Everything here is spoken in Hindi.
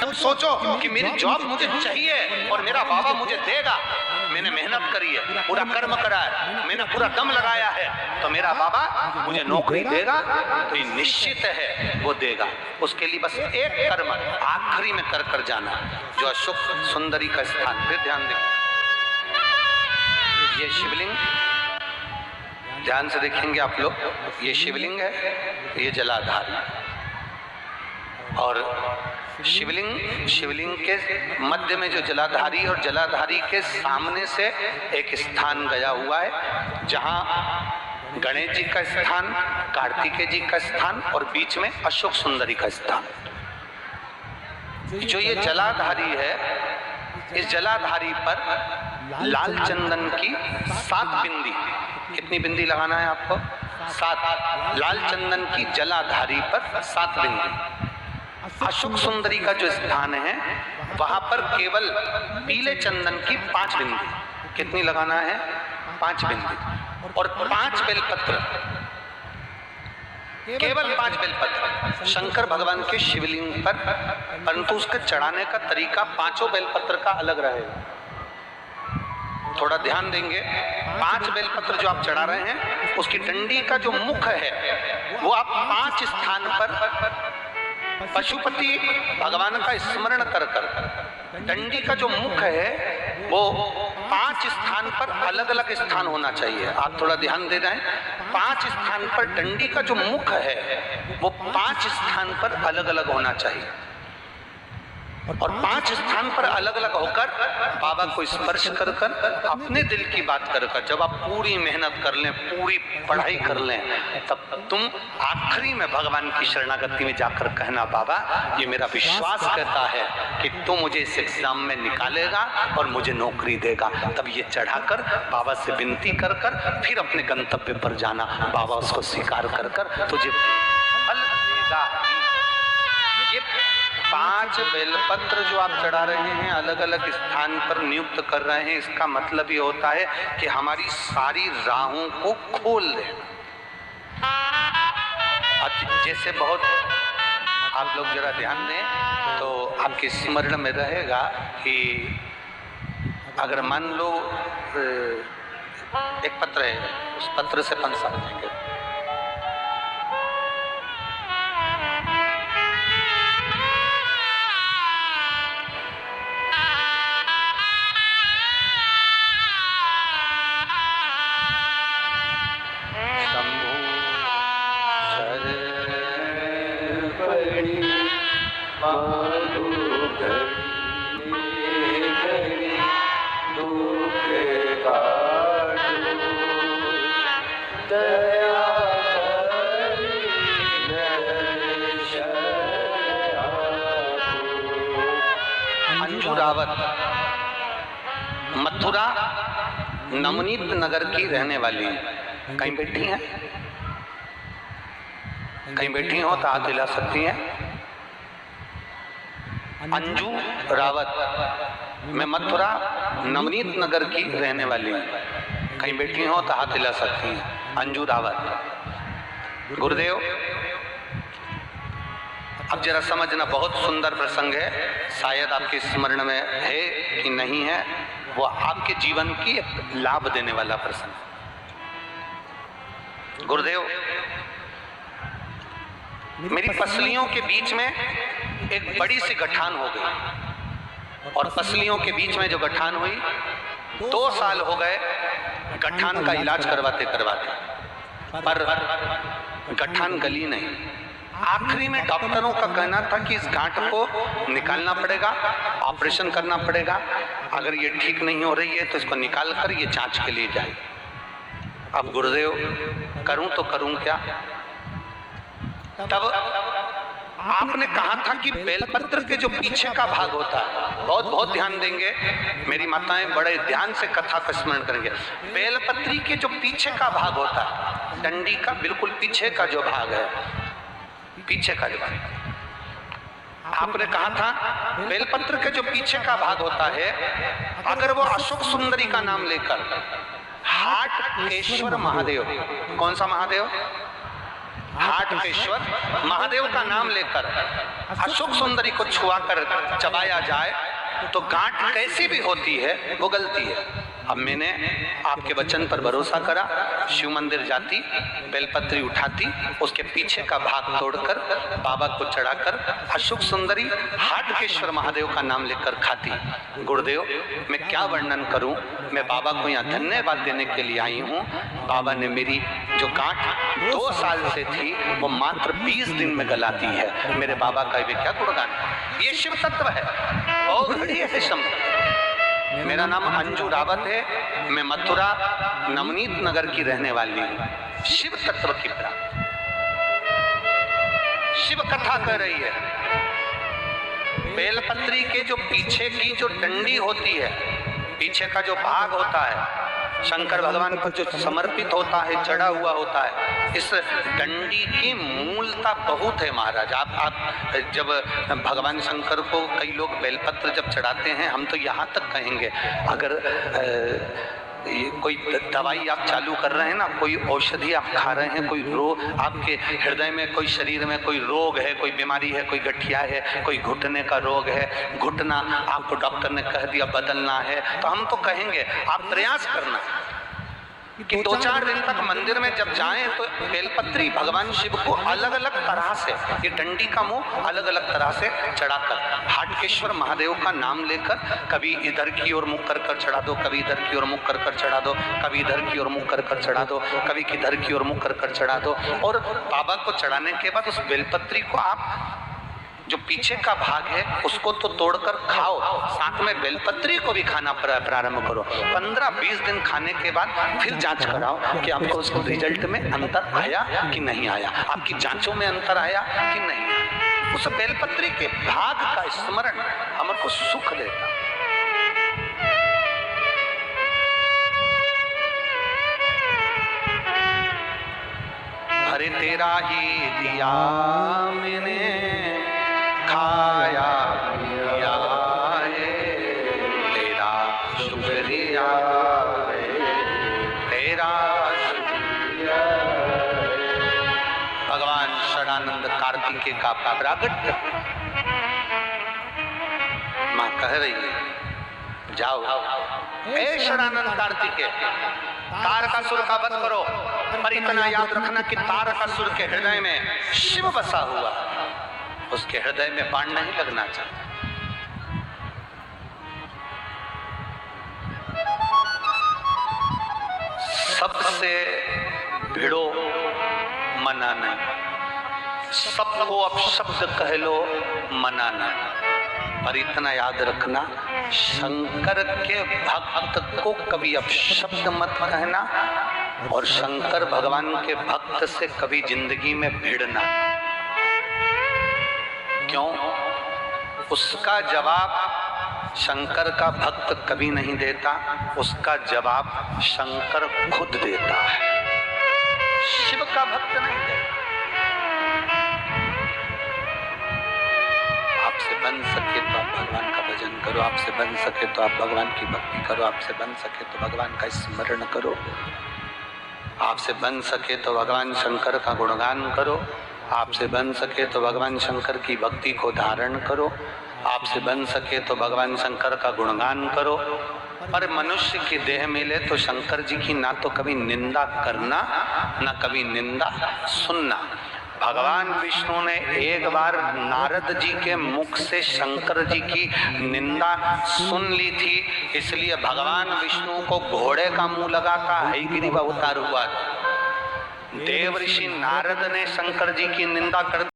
तब सोचो कि मेरी जॉब मुझे चाहिए और मेरा बाबा मुझे देगा। मैंने मेहनत करी है, पूरा कर्म करा है, मैंने पूरा दम लगाया है, तो मेरा बाबा मुझे नौकरी देगा, तो ये निश्चित है वो देगा। उसके लिए बस एक कर्म आखिरी में कर कर जाना, जो अशोक सुंदरी का स्थान। फिर ध्यान दें, ये शिवलिंग ध्यान से देखेंगे आप लोग, ये शिवलिंग है, ये जलाधारी, और शिवलिंग के मध्य में जो जलाधारी, और जलाधारी के सामने से एक स्थान गया हुआ है जहां गणेश जी का स्थान, कार्तिकेय जी का स्थान और बीच में अशोक सुंदरी का स्थान। जो ये जलाधारी है, इस जलाधारी पर लाल चंदन की 7 बिंदी, कितनी बिंदी लगाना है आपको? 7। लाल चंदन की जलाधारी पर 7 बिंदी। अशोक सुंदरी का जो स्थान है वहां पर केवल पीले चंदन की 5 बिंदी। कितनी लगाना है? 5 बिंदी। और 5 बेलपत्र, केवल 5 बेलपत्र शंकर भगवान के शिवलिंग पर, परंतु उसके चढ़ाने का तरीका 5 बेलपत्र का अलग रहेगा। थोड़ा ध्यान देंगे, 5 बेलपत्र जो आप चढ़ा रहे हैं, उसकी डंडी का जो मुख है वो आप 5 स्थान पर पशुपति भगवान का स्मरण कर कर, डंडी का जो मुख है वो 5 स्थान पर अलग अलग स्थान होना चाहिए। आप थोड़ा ध्यान दे रहे हैं, 5 स्थान पर डंडी का जो मुख है वो 5 स्थान पर अलग अलग होना चाहिए, और 5 स्थान पर अलग अलग होकर बाबा को स्पर्श कर कर अपने दिल की बात कर कर, जब आप पूरी मेहनत कर लें, पूरी पढ़ाई कर लें, तब तुम आखिरी में भगवान की शरणागति में जाकर कहना, बाबा ये मेरा विश्वास कहता है कि तू मुझे इस एग्जाम में निकालेगा और मुझे नौकरी देगा। तब ये चढ़ाकर बाबा से विनती कर कर फिर अपने गंतव्य पर जाना, बाबा उसको स्वीकार कर कर तुझे फल देगा। ये 5 बेलपत्र जो आप चढ़ा रहे हैं, अलग अलग स्थान पर नियुक्त कर रहे हैं, इसका मतलब ये होता है कि हमारी सारी राहों को खोल दें। जैसे बहुत आप लोग जरा ध्यान दें तो आपके स्मरण में रहेगा कि अगर मान लो एक पत्र है, उस पत्र से पंसा देंगे, मथुरा नवनीत नगर की रहने वाली, कहीं बैठी हैं? कहीं बैठी हो तो हाथ हिला सकती हैं। अंजू रावत, मैं मथुरा नवनीत नगर की रहने वाली हूँ, कहीं बैठी हो तो हाथ हिला सकती हैं। अंजू रावत। गुरुदेव, अब जरा समझना, बहुत सुंदर प्रसंग है, शायद आपके स्मरण में है कि नहीं है, वो आपके जीवन की एक लाभ देने वाला प्रसंग। गुरुदेव, मेरी पसलियों के बीच में एक बड़ी सी गठान हो गई, और पसलियों के बीच में जो गठान हुई, 2 साल हो गए गठान का इलाज करवाते करवाते, पर गठान गली नहीं। आखिरी में डॉक्टरों का कहना था कि इस गांठ को निकालना पड़ेगा, ऑपरेशन करना पड़ेगा, अगर ये ठीक नहीं हो रही है तो इसको निकाल कर ये जांच के लिए जाए। अब गुरुदेव, करूं तो करूं क्या? तब आपने कहा था कि बेलपत्र के जो पीछे का भाग होता है, बहुत बहुत ध्यान देंगे, मेरी माताएं बड़े ध्यान से कथा का स्मरण करेंगे। बेलपत्री के जो पीछे का भाग होता है, डंडी का बिल्कुल पीछे का जो भाग है, पीछे का जो भाग, आपने कहा था बेलपत्र के जो पीछे का भाग होता है, अगर वो अशोक सुंदरी का नाम लेकर हाटकेश्वर महादेव, कौन सा महादेव? हाटकेश्वर महादेव का नाम लेकर अशोक सुंदरी को छुआ कर चबाया जाए तो गांठ कैसी भी होती है वो गलती है। अब मैंने आपके वचन पर भरोसा करा, शिव मंदिर जाती, बेलपत्री उठाती, उसके पीछे का भाग तोड़कर बाबा को चढ़ाकर अशोक सुंदरी हाटकेश्वर महादेव का नाम लेकर खाती। गुरुदेव, मैं क्या वर्णन करूं, मैं बाबा को यहाँ धन्यवाद देने के लिए आई हूँ। बाबा ने मेरी जो गांठ 2 साल से थी वो मात्र 20 दिन में गला दी है। मेरे बाबा का भी क्या गुणगान, ये शिव तत्व है और घड़ी है शंभु। मेरा नाम अंजू रावत है, मैं मथुरा नवनीत नगर की रहने वाली हूँ। शिव तत्व की प्राप्ति शिव कथा कर रही है। बेलपत्री के जो पीछे की जो डंडी होती है, पीछे का जो भाग होता है, शंकर भगवान को जो समर्पित होता है, चढ़ा हुआ होता है, इस डंडी की मूलता बहुत है महाराज। आप जब भगवान शंकर को कई लोग बेलपत्र जब चढ़ाते हैं, हम तो यहाँ तक कहेंगे, अगर कोई दवाई आप चालू कर रहे हैं ना, कोई औषधि आप खा रहे हैं, कोई रोग आपके हृदय में, कोई शरीर में कोई रोग है, कोई बीमारी है, कोई गठिया है, कोई घुटने का रोग है, घुटना आपको डॉक्टर ने कह दिया बदलना है, तो हम तो कहेंगे आप प्रयास करना कि 2-4 दिन तक मंदिर में जब जाएं तो बेलपत्री भगवान शिव को अलग अलग तरह से, ये डंडी का मुंह अलग अलग तरह से चढ़ाकर हाटकेश्वर महादेव का नाम लेकर कभी इधर की ओर मुख कर कर चढ़ा दो, कभी इधर की ओर मुख कर कर चढ़ा दो, कभी इधर की ओर मुख कर कर चढ़ा दो, कभी किधर की ओर मुख कर कर चढ़ा दो। और बाबा को चढ़ाने के बाद उस बेलपत्री को आप जो पीछे का भाग है उसको तो तोड़कर खाओ, साथ में बेलपत्री को भी खाना प्रारंभ करो। 15-20 दिन खाने के बाद फिर जांच कराओ कि आपको उसको रिजल्ट में अंतर आया कि नहीं आया, आपकी जांचों में अंतर आया कि नहीं आया। उस बेलपत्री के भाग का स्मरण हमको सुख देता। अरे तेरा ही दिया मैंने खाया पिया है, तेरा शुक्रिया है, तेरा शुक्रिया। भगवान षडानंद कार्तिकेय का प्रागट्य मां कह रही है, जाओ हे षडानंद कार्तिकेय, तारकासुर का वध करो, पर इतना याद रखना कि तारकासुर के हृदय में शिव बसा हुआ, उसके हृदय में बाण नहीं लगना चाहिए। सबसे भिड़ो मना नहीं, सबको अपशब्द कह लो मना नहीं, पर इतना याद रखना शंकर के भक्त को कभी अपशब्द मत कहना और शंकर भगवान के भक्त से कभी जिंदगी में भिड़ना। क्यों? उसका जवाब शंकर का भक्त कभी नहीं देता, उसका जवाब शंकर खुद देता है, शिव का भक्त नहीं देता। आपसे बन सके तो आप भगवान का भजन करो, आपसे बन सके तो आप भगवान की भक्ति करो, आपसे बन सके तो भगवान का स्मरण करो, आपसे बन सके तो भगवान शंकर का गुणगान करो, आपसे बन सके तो भगवान शंकर की भक्ति को धारण करो, आपसे बन सके तो भगवान शंकर का गुणगान करो। पर मनुष्य की देह मिले तो शंकर जी की ना तो कभी निंदा करना, ना कभी निंदा सुनना। भगवान विष्णु ने एक बार नारद जी के मुख से शंकर जी की निंदा सुन ली थी, इसलिए भगवान विष्णु को घोड़े का मुंह लगाता हयग्रीव अवतार हुआ। देव ऋषि नारद ने शंकर जी की निंदा कर